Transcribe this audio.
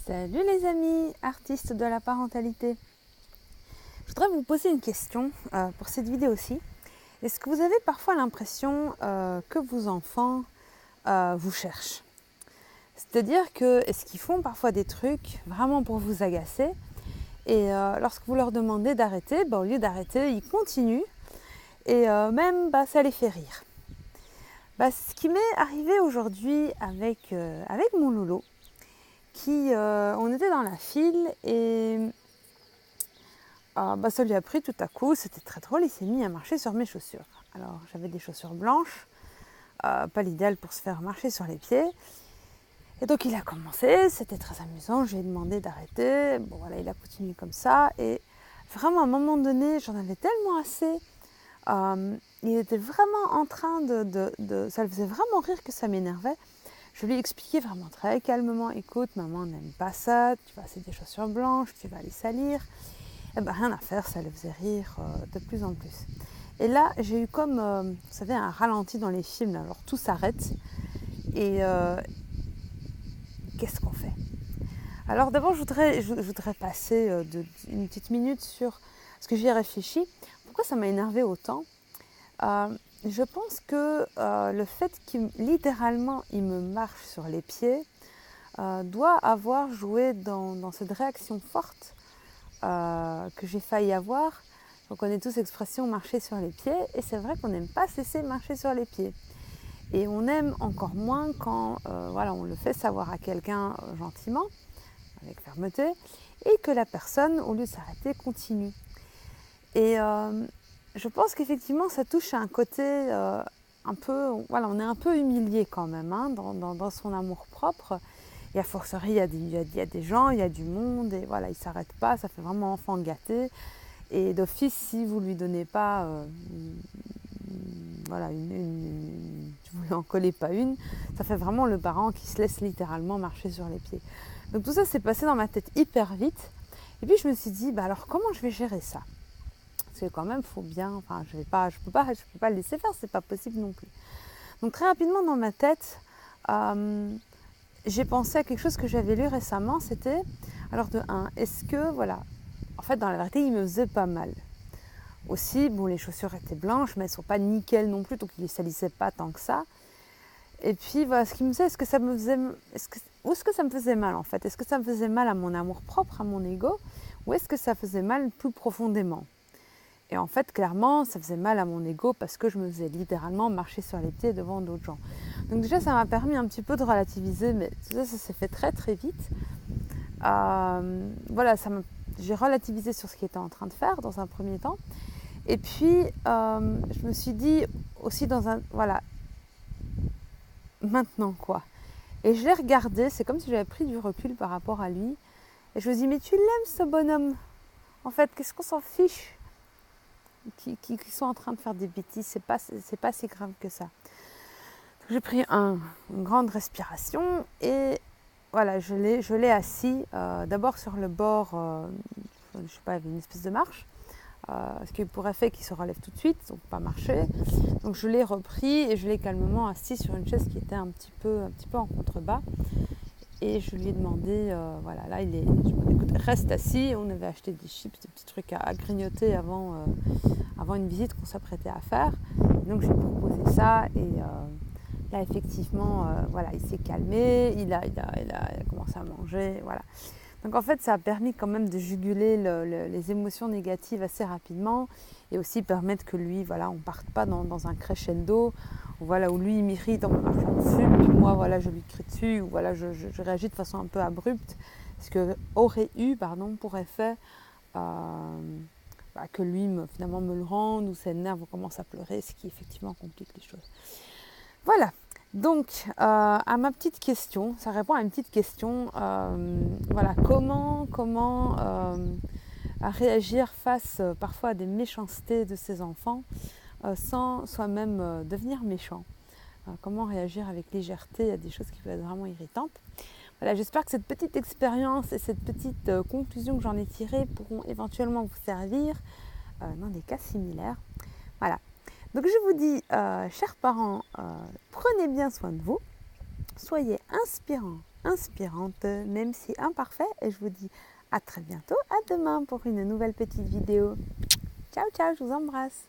Salut les amis, artistes de la parentalité. Je voudrais vous poser une question pour cette vidéo-ci. Est-ce que vous avez parfois l'impression que vos enfants vous cherchent? C'est-à-dire est-ce qu'ils font parfois des trucs vraiment pour vous agacer et lorsque vous leur demandez d'arrêter, au lieu d'arrêter, ils continuent et même ça les fait rire. Ce qui m'est arrivé aujourd'hui avec mon Lolo, on était dans la file et ça lui a pris tout à coup, c'était très drôle, il s'est mis à marcher sur mes chaussures. Alors j'avais des chaussures blanches, pas l'idéal pour se faire marcher sur les pieds. Et donc il a commencé, c'était très amusant, je lui ai demandé d'arrêter. Il a continué comme ça et vraiment à un moment donné, j'en avais tellement assez. Il était vraiment en train ça le faisait vraiment rire que ça m'énervait. Je lui ai expliqué vraiment très calmement, écoute, maman n'aime pas ça, tu vas acheter des chaussures blanches, tu vas les salir. Rien à faire, ça le faisait rire de plus en plus. Et là, j'ai eu comme, vous savez, un ralenti dans les films, alors tout s'arrête. Et qu'est-ce qu'on fait? Alors d'abord, je voudrais passer une petite minute sur ce que j'y ai réfléchi. Pourquoi ça m'a énervé autant? Je pense que le fait qu'il littéralement il me marche sur les pieds doit avoir joué dans cette réaction forte que j'ai failli avoir. Donc on est tous expression marcher sur les pieds et c'est vrai qu'on n'aime pas cesser de marcher sur les pieds. Et on aime encore moins quand on le fait savoir à quelqu'un gentiment, avec fermeté, et que la personne, au lieu de s'arrêter, continue. Et je pense qu'effectivement, ça touche à un côté un peu... on est un peu humilié quand même dans son amour-propre. Et à forcerie, il y a des gens, il y a du monde, et il ne s'arrête pas, ça fait vraiment enfant gâté. Et d'office, si vous ne lui donnez pas... vous lui en collez pas une, ça fait vraiment le parent qui se laisse littéralement marcher sur les pieds. Donc tout ça s'est passé dans ma tête hyper vite. Et puis je me suis dit, alors comment je vais gérer ça? Parce que quand même, il faut bien, je peux pas le laisser faire, c'est pas possible non plus. Donc très rapidement dans ma tête, j'ai pensé à quelque chose que j'avais lu récemment, c'était, alors de 1, est-ce que, en fait dans la vérité, il me faisait pas mal. Aussi, les chaussures étaient blanches, mais elles ne sont pas nickel non plus, donc il ne les salissait pas tant que ça. Et puis, ce qui me disait, est-ce que ça me faisait mal en fait? Est-ce que ça me faisait mal à mon amour-propre, à mon ego, ou est-ce que ça faisait mal plus profondément? Et en fait, clairement, ça faisait mal à mon ego parce que je me faisais littéralement marcher sur les pieds devant d'autres gens. Donc déjà, ça m'a permis un petit peu de relativiser, mais tout ça s'est fait très très vite. J'ai relativisé sur ce qu'il était en train de faire dans un premier temps. Et puis, je me suis dit aussi maintenant quoi? Et je l'ai regardé, c'est comme si j'avais pris du recul par rapport à lui. Et je me suis dit, mais tu l'aimes ce bonhomme? En fait, qu'est-ce qu'on s'en fiche qui sont en train de faire des bêtises, c'est pas si grave que ça. Donc, j'ai pris une grande respiration et je l'ai assis d'abord sur le bord, je sais pas, il y avait une espèce de marche, ce qui pourrait faire qu'il se relève tout de suite, donc pas marcher. Donc je l'ai repris et je l'ai calmement assis sur une chaise qui était un petit peu en contrebas. Et je lui ai demandé, je lui ai dit, écoute, reste assis. On avait acheté des chips, des petits trucs à grignoter avant une visite qu'on s'apprêtait à faire. Donc je lui ai proposé ça et là effectivement, il s'est calmé, il a commencé à manger, voilà. Donc en fait, ça a permis quand même de juguler les émotions négatives assez rapidement et aussi permettre que lui, on ne parte pas dans un crescendo où lui il m'irrite en me marchant dessus, puis moi je lui crie dessus, ou je réagis de façon un peu abrupte, ce que aurait eu pour effet que lui finalement me le rende ou s'énerve ou commence à pleurer, ce qui effectivement complique les choses. Voilà. Donc, à ma petite question, ça répond à une petite question, comment à réagir face parfois à des méchancetés de ses enfants sans soi-même devenir méchant. Comment réagir avec légèreté à des choses qui peuvent être vraiment irritantes. Voilà, j'espère que cette petite expérience et cette petite conclusion que j'en ai tirée pourront éventuellement vous servir dans des cas similaires. Voilà. Donc je vous dis, chers parents, prenez bien soin de vous, soyez inspirants inspirante, même si imparfait. Et je vous dis à très bientôt, à demain pour une nouvelle petite vidéo. Ciao, ciao, je vous embrasse.